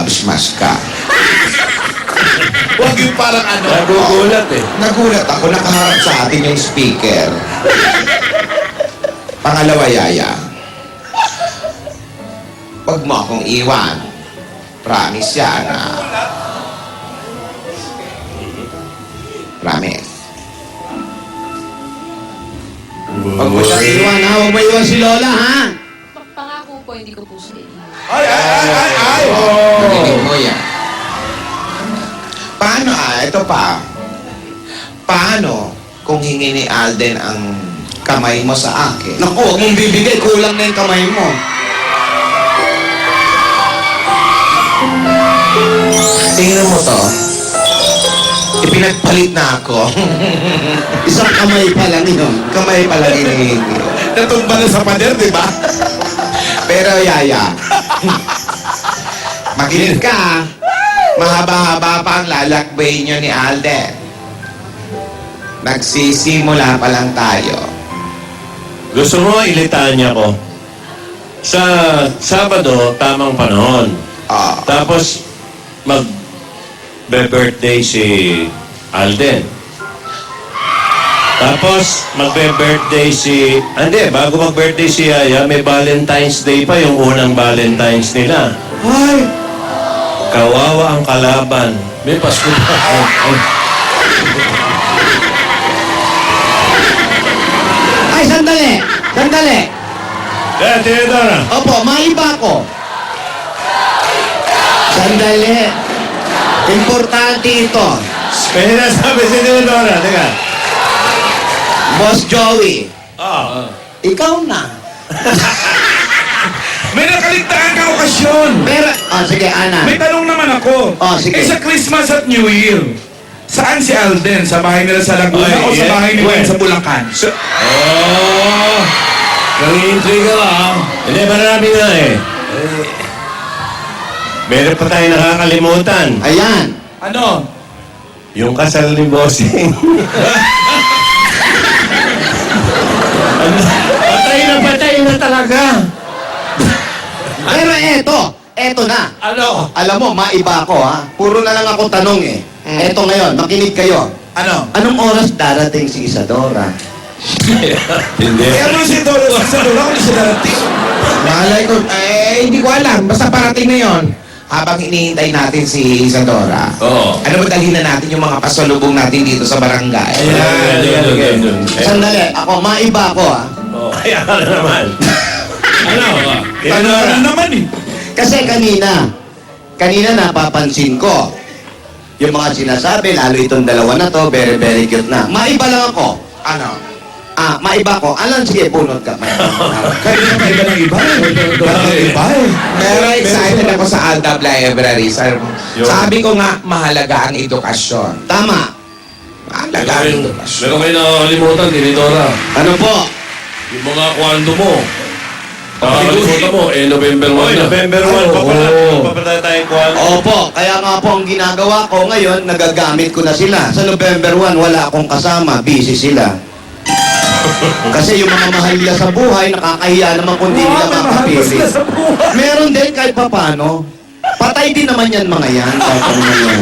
nag-smash ka. Huwag yung parang ano. Nagugulat eh. Nagulat ako, nakaharap sa atin yung speaker. Pangalawa, Yaya. Huwag mo akong iwan. Promise yan, ha? Promise. Huwag mo siyang iwan, ha? Huwag mo iwan si Lola, ha? Pangako po, hindi ko po siya iiwan. Ay! Narinig mo yan. Paano, ito pa. Paano kung hingi ni Alden ang kamay mo sa akin? Naku, huwag mong bibigay. Kulang na yung kamay mo. Tingnan mo to. Ipinagpalit na ako. Isang kamay pa lang yun. Kamay pa lang hinihingi. Natumba na sa pader, di ba? Pero, Yaya, makinig ka. Mahaba-haba pa ang lalakbay nyo ni Alden. Nagsisimula pa lang tayo. Gusto mo ilitanya ko? Sa Sabado, tamang panahon. Ah, Tapos, mag-birthday si Alden. Tapos, magbe-birthday si... Hindi, bago mag-birthday si Yaya, may Valentine's Day pa, yung unang Valentine's nila. ay, Kawawa ang kalaban. May Pasko pa. Ay, sandali! Sandali! Tinidora. Opo, maiba ko. Sandali. Importante ito. May sinasabi si Tinidora. Teka. Boss Joey, Ikaw na. May nakaligtaan kang okasyon. pero... sige, Ana. May tanong naman ako. Sige. Sa Christmas at New Year, saan si Alden? Sa bahay nila sa Laguna Ay, o sa yeah. bahay nila Where? sa Bulacan? Oh! Nang-intriga ka, ah. Hindi, marami na eh. Meron pa tayo nakakalimutan. Ayan. Ano? Yung kasal ni Bossing. Patay na talaga. Pero eto na. Ano? Alam mo, maiba ko ha. Puro na lang ako tanong eh. Eto ngayon, makinig kayo. Ano? Anong oras darating si Isadora? Hindi. Kaya ano si Doro? Sa Doro ako siya darating. malay ko, hindi ko alam. Basta parating na yon. Habang hinihintay natin si Isadora. Oo. Ano ba dalhin na natin yung mga pasalubong natin dito sa barangay? Ayan. Sandali, ako maiba ko ha. Oh, kaya ka na naman. Ano? Ano na naman eh. Kasi kanina napapansin ko, yung mga sinasabi, lalo itong dalawa na to, very, very cute na. Maiba lang ako. Ano? Maiba ko. Alam, sige, punot ka. Kanina pa iba ng iba eh. Iba eh. Pero excited ako sa Aldab Library. Sabi ko nga, mahalaga ang edukasyon. Tama. Mahalaga ang edukasyon. Meron kayo nakakalimutan, Tinidora. Ano po? Yung mga kwando mo. Nakakalimutan mo, November 1 na. November 1 pa pala. Papatay tayong kwando. Opo, kaya nga po ang ginagawa ko ngayon, nagagamit ko na sila. Sa November 1, wala akong kasama, busy sila. Kasi yung mga mahal nila sa buhay, nakakahiya naman kung di nila makapili. Meron din kahit papano. Patay din naman yan mga yan. Kahit ano man yan.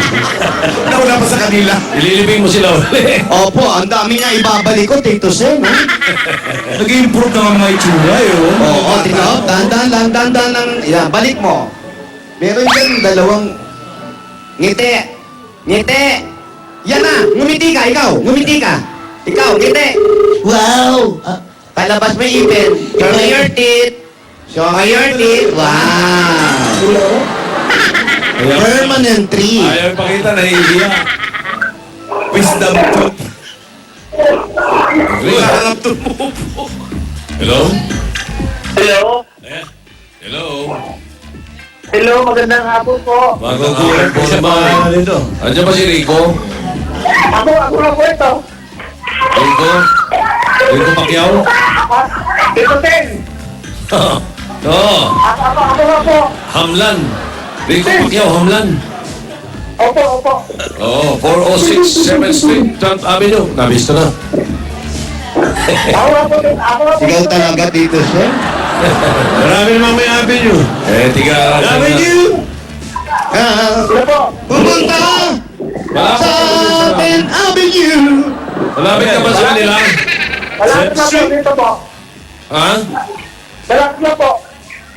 Nauna pa sa kanila. Ililibing mo sila ulit. Opo, ang dami nga ibabalik ko, Tito Sen. Nag-improve na nga mga itsura eh. Oo, tingnan. Dandan lang. Yan, balik mo. Meron dyan dalawang ngiti. Ngiti. Yan na, ngumiti ka, ikaw. Ngumiti ka. Ikaw, ngiti. Wow. Palabas mo yung ipin. Show me your teeth. Show me your teeth. Wow. Permanent tree. Ayaw ipakita, nahihiya. Wisdom tooth. Harap tumupo. Hello? Hello? Hello? Hello, magandang hapon po. Magugulat po sa mga nito. Andiyan ba si Rico? Ako na po ito. Rico? Rico Pacquiao? Tito Ten. Oo. Ako na po. Hamlan. Rico Pacquiao, Hamlan. Opo. Oo, 406 7th Street, Trump Avenue. Nabisto na. Ako na po. Ikaw talaga, Tito Sen. Marami namang may avenue. Tiga. Avenue! Ano po? Pumunta sa 10th Avenue. Malapit ka ba sa kanila? Malapit na po dito po. Ha? Malapit na po.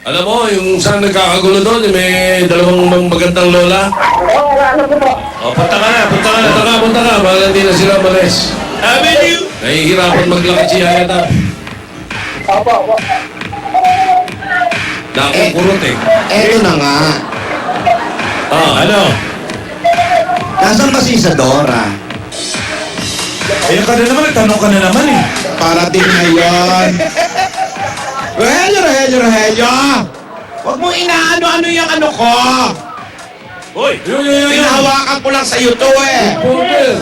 Alam mo, yung saan nagkakagulo doon, may dalawang magandang lola. Oo, wala na po po. O, punta ka. Para hindi na sila malis. Avenue! Nahihirapan maglakad si Yaya ta. Opo, opo. Nakukurot eh. Eto na nga. Ano? Nasaan ba si Isadora? Ayun ka na naman, tanong ka na naman eh. Parating na yan. Rogelio! Huwag mo inaano-ano yung ano ko. Hoy! Yun. Pinahawakan ko lang sa iyo to eh. Porter!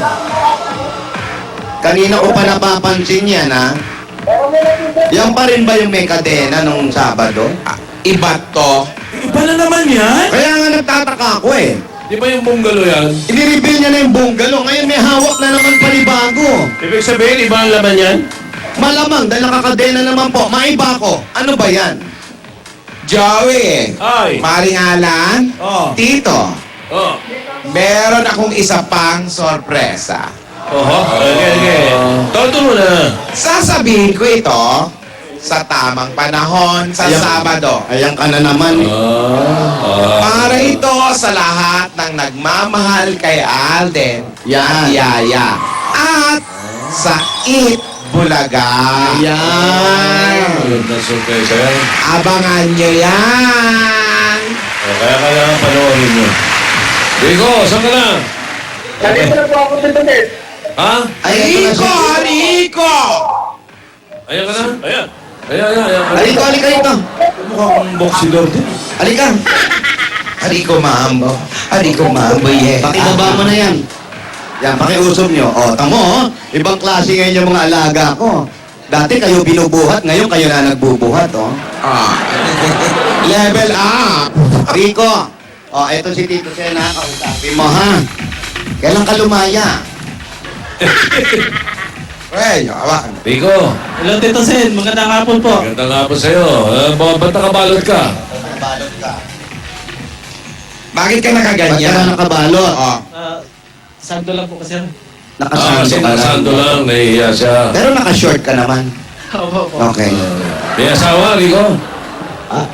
Kanina ko pa napapansin yan, ha? Yan pa rin ba yung may kadena nung Sabado? Iba to. Iba na naman yan. Kaya nga nagtataka ako eh. Di ba yung bungalow yan? Inireveal niya na yung bungalow. Ngayon may hawak na naman panibago. Ibig sabihin, iba ang laman yan? Malamang dahil nakakadena naman po. Maiba ko. Ano ba yan? Joey. Ay! Maring Alan. Oh. Tito. Oh. Meron akong isa pang sorpresa. Oho. Okay. Todo mo na. Sasabihin ko ito sa tamang panahon sa Sabado. Ayan ka na naman. Para ito sa lahat ng nagmamahal kay Alden at Yan. Yaya. At sa Eat Bulaga. Yan. Ganda surpresa yan. Abangan nyo yan. Kaya kailangan panoorin nyo. Rico, saan ka na? Nandito na po ako dito, sir. Ha? Ay, ito na si... Rico! Ayan ka na? Ayan. Halika, halika rito. Mukhang boxidor din. Halika. Rico Mambo, yeah. Pakibaba mo na yan. Yan, pakiusap nyo. O, tamo, ibang klase ngayon yung mga alaga ko. Dati kayo binubuhat, ngayon kayo na nagbubuhat, oh. Level up. Rico, eto si Tito Sena, kausapin mo, ha? Kailan ka lumaya? Hawakan. Rico, Hello, Tito Sen. Magandang hapon po. ganda nga po sa'yo. Ba't nakabalot ka? Nakabalot ka. Bakit ka Ba't ka nakaganyan? na nakabalot? Oh. Sakto lang po kasi. Nakasando ka lang. Sinasando lang, nahihiya siya. Pero nakashort ka naman. Opo po. Okay. May asawa, Rico?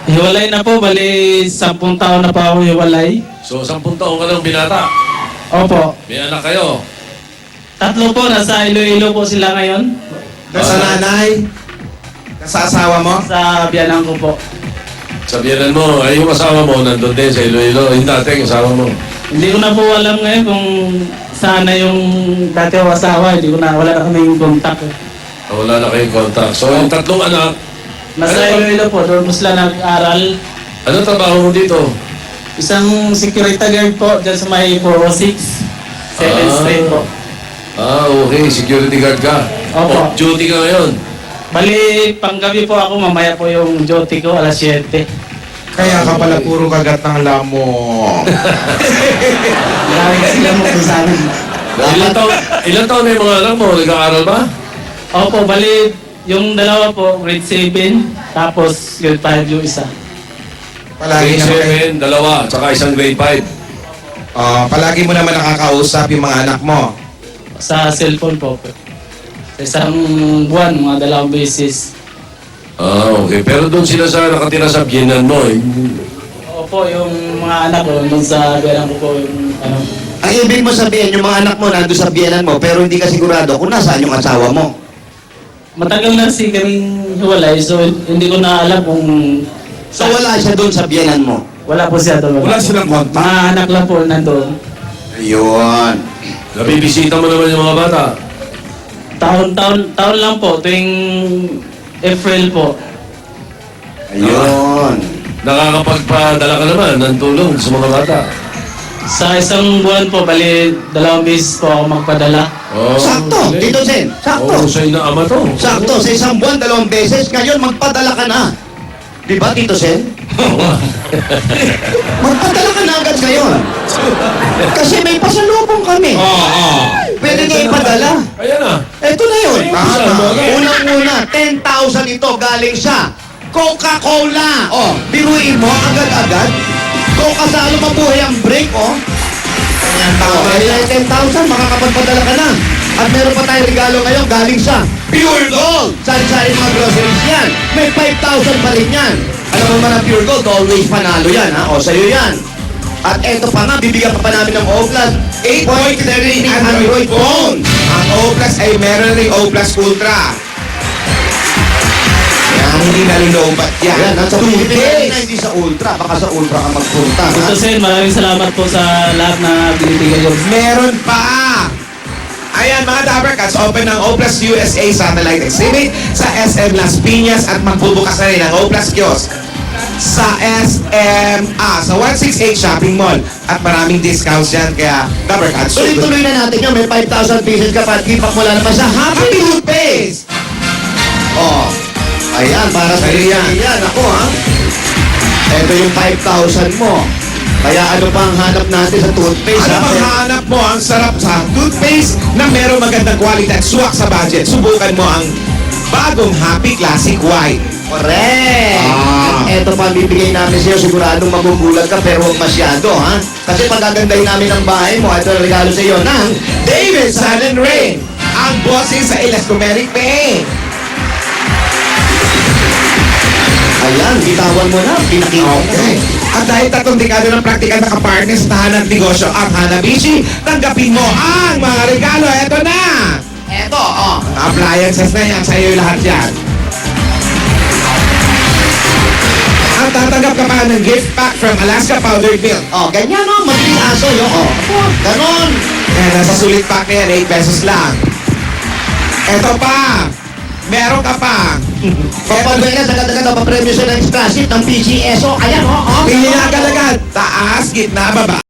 Hiwalay na po. Bali, 10 taon na po ako hiwalay. So, 10 taong ka lang binata. Opo. May anak kayo. 3 po. Nasa Iloilo po sila ngayon. Nasa nanay? Nasa asawa mo? Sa biyanan ko po. Sabihanan mo, ay yung asawa mo nandun din sa Iloilo. Yung dating asawa mo. Hindi ko na po alam ngayon kung saan na yung dati ko asawa. Hindi ko na, wala na kaming contact. Wala na kayong contact. So, yung 3 anak, Nasa Ano? Iloilo po. Doon mo sila nag-aral. ano trabaho mo dito? Isang security guard po dyan sa may 406. 7th Street po. Okay. Security guard ka. Opo. Off duty ka ngayon. Bali, panggabi po ako. Mamaya po yung duty ko, alas 7. Kaya ka pala puro kagat ng lamo. Marami sila mo po sa amin. Ilan taon na yung mga anak mo? Nag-aaral ba? Opo, bali, yung dalawa po, grade 7, tapos grade 5 yung isa. Palagi Grade naman, 7, dalawa, tsaka isang grade 5. palagi mo naman nakakausap yung mga anak mo. Sa cellphone po. Sa isang buwan, mga 2 beses. Okay. Pero doon sila nakatira sa biyenan mo. Opo, yung mga anak ko, doon sa biyanan ko po, yung ano. Ang ibig mo sabihin, yung mga anak mo nandun sa biyanan mo, pero hindi ka sigurado kung nasaan yung asawa mo. Matagal na kasi kaming hiwalay, so hindi ko na alam kung... So wala siya doon sa biyanan mo. Wala po siya doon. Wala silang contact. Mga anak lang po nandun. Ayun. Nabibisita mo naman yung mga bata. Taon lang po, tuwing April po. Ayun. Nakakapagpadala ka naman ng tulong sa mga bata. Sa isang buwan po, bali 2 beses po ako magpadala. Sakto, galing. Tito Sen. Sakto. Sa'yo na ama to. Sakto, sa isang buwan, 2 beses. Ngayon, magpadala ka na. Di ba, Tito Sen? Magpadala ka na agad ngayon. Kasi may pasalubong kami. Pwede niya ipadala. Ayan na. Eto na yun. Tama. Unang-una, 10,000 ito galing sa Coca-Cola. Biruin mo, agad-agad. Kung kasalo mabuhay ang break, cake, oh. Ayan, Oh, tama eh, yan. 10,000, makakapagpadala ka na. At meron pa tayong regalo ngayon galing sa Pure Gold! Sari-sari mga groceries yan. May 5,000 pa rin yan. Alam mo man ang Pure Gold, always panalo yan, ha? O, sa'yo yan. At eto pa nga, bibigyan pa namin ng O-Plus 8.3 Android phone. Ang O Plus ay meron ring O Plus Ultra. Yan, hindi nalilobat yan. Ayan, nasa Toothpaste. Pilipinas na hindi sa Ultra. Baka sa Ultra ka magpunta, ha? Ito Sen, maraming salamat po sa lahat na binibigay nyo. Meron pa! Ayan mga Dabarcats, open ng O Plus USA Satellite Exhibit sa SM Las Piñas at magbubukas na rin ang O Plus Kiosk sa sa 168 Shopping Mall. At maraming discounts yan, kaya Dabarcats. Tuloy-tuloy na natin yan. May 5,000 pieces ka pa at kipak mo lang naman sa Happy Happy. Toothpaste! Oh, ayan, para sa Sa'yo yan. yan. Ako, ha? Ito yung 5,000 mo. Kaya ano pa ang hanap natin sa toothpaste, Ano ha? bang hanap mo? Ang sarap sa toothpaste na merong magandang quality at swak sa budget. Subukan mo ang bagong Happy Classic White. Correct! Ah. At eto pa ang bibigay namin sa'yo, siguradong magugulat ka pero huwag masyado, ha? Kasi pagagandahin namin ang bahay mo, ito ang regalo sa'yo ng David Sun and Rain, ang bossing sa Elastomeric Paint. Ayan, bitawan mo na, pinakita mo. Okay. At dahil 3 dekada ng praktikal na kapartner sa tahanan at negosyo ang Hanabishi, tanggapin mo ang mga regalo. Eto na! Eto, oh. Ang appliances na yan, sa'yo lahat yan. At tatanggap ka pa ng gift pack from Alaska Powdered Milk. Oh, ganyan, no? Mabilis aso, yo. Oh, ganon. Kaya nasa sulit pack na yan, 8 pesos lang. Eto pa! Meron ka pa! Papagwela sa ganda-ganda, papremyo siya ng extra sheet ng PGSO. Ayan, oh, oh. Pili na agad-agad. Taas, gitna, baba.